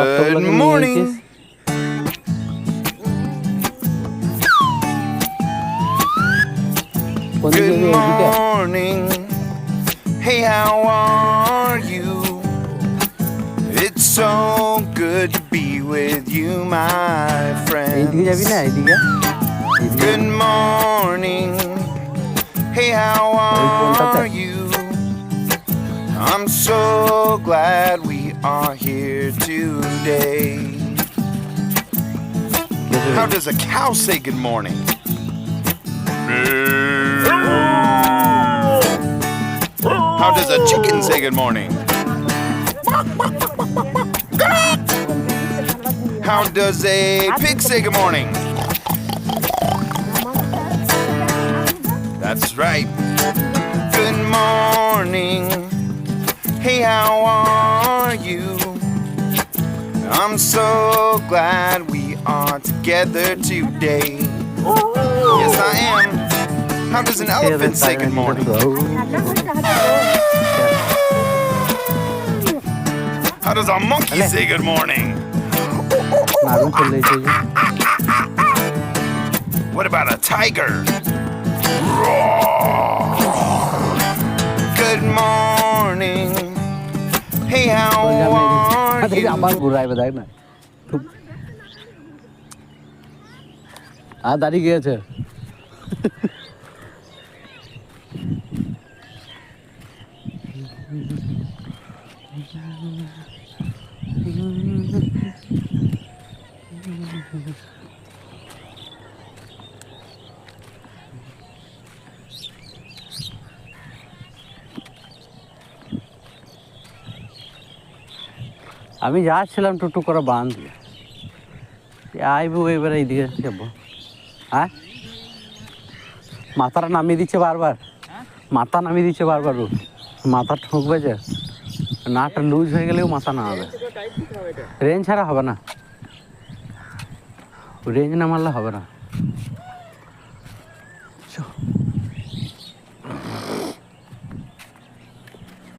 Good morning. Good morning. Hey, how are you? It's so good to be with you, my friends. Good morning. Hey, how are you? I'm so glad we are here today. How does a cow say good morning? How does a chicken say good morning? How does a pig say good morning? That's right. Good morning. Hey, how are you? I'm so glad we are together today. Yes, I am. How does an elephant say good morning? How does a monkey say good morning? What about a tiger? Good morning. Hey, how are you? দাঁড়িয়ে গিয়েছে আমি যাচ্ছিলাম টুকটুক করে বাঁধ আইবো এবারে এইদিকে যাবো হ্যাঁ মাথাটা নামিয়ে দিচ্ছে বারবার মাথা নামিয়ে দিচ্ছে বারবার মাথা ঠুকবে যে নাটটা লুজ হয়ে গেলেও মাথা না হবে রেঞ্জ ছাড়া হবে না রেঞ্জ না মারলে হবে না